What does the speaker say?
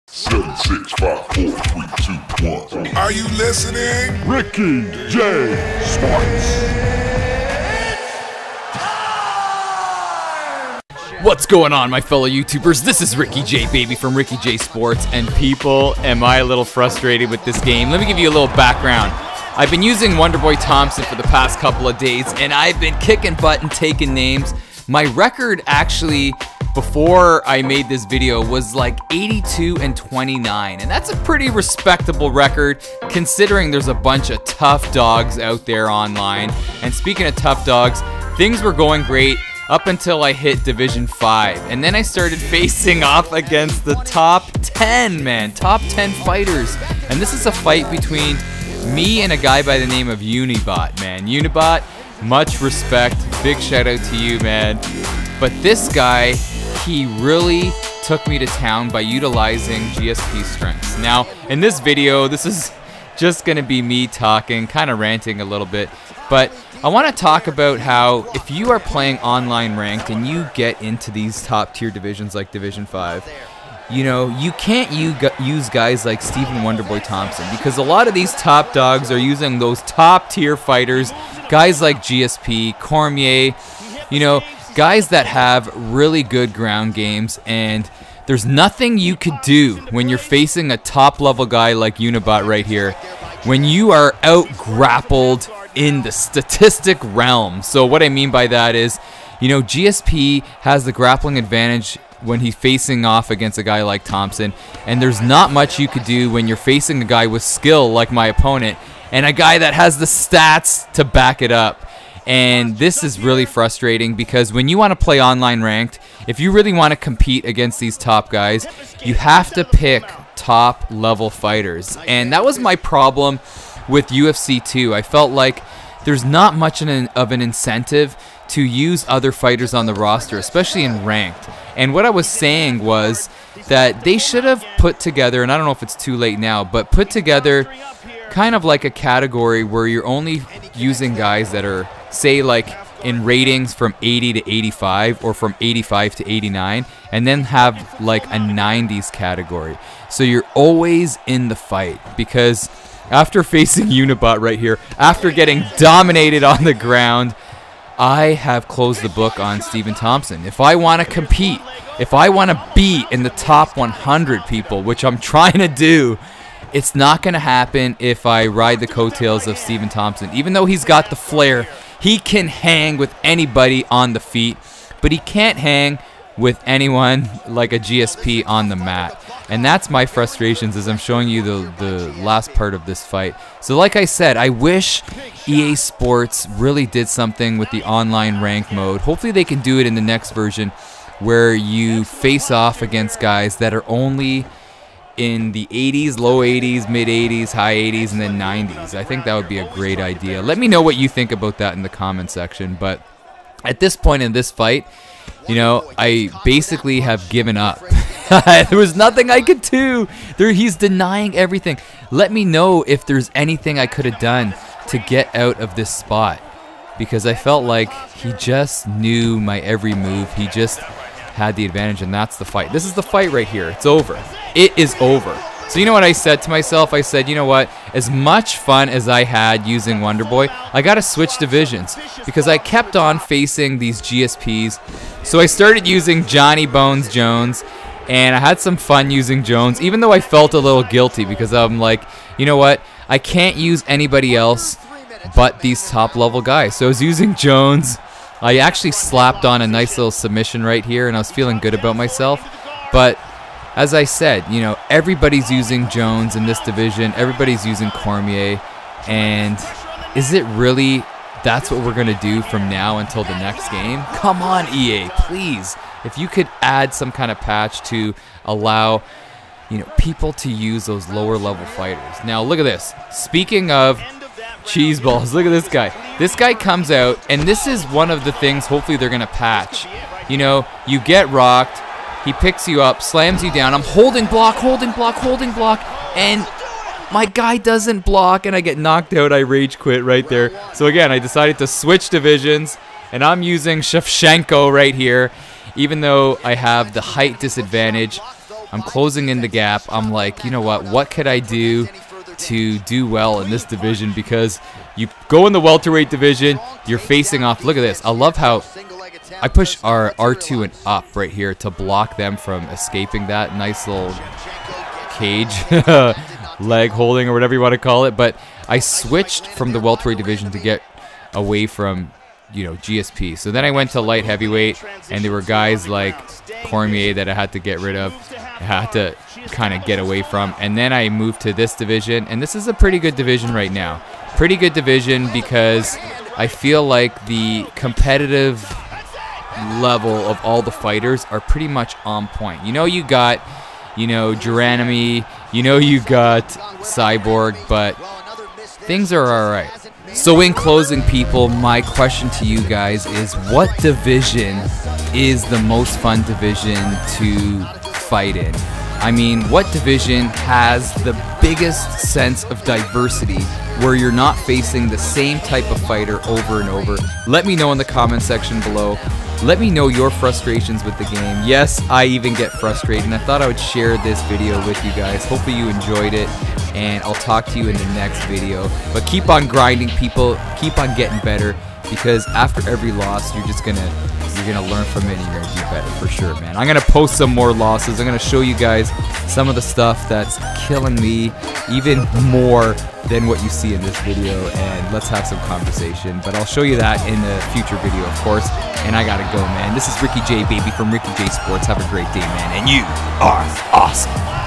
7, 6, 5, 4, 3, 2, 1. Are you listening? Ricky J. Sports. What's going on, my fellow YouTubers? This is Ricky J, baby, from Ricky J Sports. And people, am I a little frustrated with this game? Let me give you a little background. I've been using Wonderboy Thompson for the past couple of days, and I've been kicking butt and taking names. My record, actually, before I made this video, was like 82-29, and that's a pretty respectable record considering there's a bunch of tough dogs out there online. And speaking of tough dogs, things were going great up until I hit Division 5, and then I started facing off against the top 10, man, top 10 fighters. And this is a fight between me and a guy by the name of Unibot, man. Unibot, much respect, big shout out to you, man. But this guy, he really took me to town by utilizing GSP strengths. Now, in this video, this is just gonna be me talking, kind of ranting a little bit, but I want to talk about how if you are playing online ranked and you get into these top tier divisions like Division 5, you know, you can't use guys like Stephen Wonderboy Thompson, because a lot of these top dogs are using those top tier fighters, guys like GSP, Cormier, you know, guys that have really good ground games, and there's nothing you could do when you're facing a top level guy like Unibot right here when you are out grappled in the statistic realm. So what I mean by that is, you know, GSP has the grappling advantage when he's facing off against a guy like Thompson, and there's not much you could do when you're facing a guy with skill like my opponent and a guy that has the stats to back it up. And this is really frustrating because when you want to play online ranked, if you really want to compete against these top guys, you have to pick top level fighters. And that was my problem with UFC 2. I felt like there's not much of an incentive to use other fighters on the roster, especially in ranked. And what I was saying was that they should have put together, and I don't know if it's too late now, but put together kind of like a category where you're only using guys that are, say, like in ratings from 80 to 85 or from 85 to 89, and then have like a 90s category. So you're always in the fight, because after facing Unibot right here, after getting dominated on the ground, I have closed the book on Stephen Thompson. If I want to compete, if I want to be in the top 100 people, which I'm trying to do, it's not going to happen if I ride the coattails of Stephen Thompson. Even though he's got the flair, he can hang with anybody on the feet, but he can't hang with anyone like a GSP on the mat. And that's my frustrations as I'm showing you the last part of this fight. So like I said, I wish EA Sports really did something with the online rank mode. Hopefully they can do it in the next version where you face off against guys that are only in the 80s, low 80s, mid 80s, high 80s, and then 90s. I think that would be a great idea. Let me know what you think about that in the comment section. But at this point in this fight, you know, I basically have given up. There was nothing I could do. He's denying everything. Let me know if there's anything I could have done to get out of this spot, because I felt like he just knew my every move. He just had the advantage, and that's the fight. This is the fight right here. It's over. It is over. So you know what I said to myself? I said, you know what? As much fun as I had using Wonderboy, I got to switch divisions, because I kept on facing these GSPs. So I started using Johnny Bones Jones, and I had some fun using Jones, even though I felt a little guilty, because I'm like, you know what? I can't use anybody else but these top level guys. So I was using Jones. I actually slapped on a nice little submission right here, and I was feeling good about myself. But as I said, you know, everybody's using Jones in this division. Everybody's using Cormier. And is it really that's what we're going to do from now until the next game? Come on, EA, please. If you could add some kind of patch to allow, you know, people to use those lower level fighters. Now, look at this. Speaking of cheese balls, look at this guy. This guy comes out, and this is one of the things hopefully they're going to patch. You know, you get rocked. He picks you up, slams you down. I'm holding block, and my guy doesn't block, and I get knocked out. I rage quit right there. So again, I decided to switch divisions, and I'm using Shevchenko right here, even though I have the height disadvantage. I'm closing in the gap. I'm like, you know what could I do to do well in this division? Because you go in the welterweight division, you're facing off. Look at this. I love how I push our R2 and up right here to block them from escaping that nice little cage leg holding or whatever you want to call it. But I switched from the welterweight division to get away from, you know, GSP. So then I went to light heavyweight, and there were guys like Cormier that I had to get rid of. I had to kind of get away from. And then I moved to this division, and this is a pretty good division right now. Pretty good division because I feel like the competitive level of all the fighters are pretty much on point. You know, you got, you know, Geronimi, you know, you got Cyborg, but things are all right. So in closing, people, my question to you guys is, what division is the most fun division to fight in? I mean, what division has the biggest sense of diversity where you're not facing the same type of fighter over and over? Let me know in the comment section below. Let me know your frustrations with the game. Yes, I even get frustrated, and I thought I would share this video with you guys. Hopefully you enjoyed it, and I'll talk to you in the next video. But keep on grinding, people. Keep on getting better, because after every loss, you're gonna learn from it, and you're gonna do better for sure, man. I'm gonna post some more losses. I'm gonna show you guys some of the stuff that's killing me even more than what you see in this video, and let's have some conversation. But I'll show you that in a future video, of course. And I gotta go, man. This is Ricky J, baby, from Ricky J Sports. Have a great day, man, and you are awesome.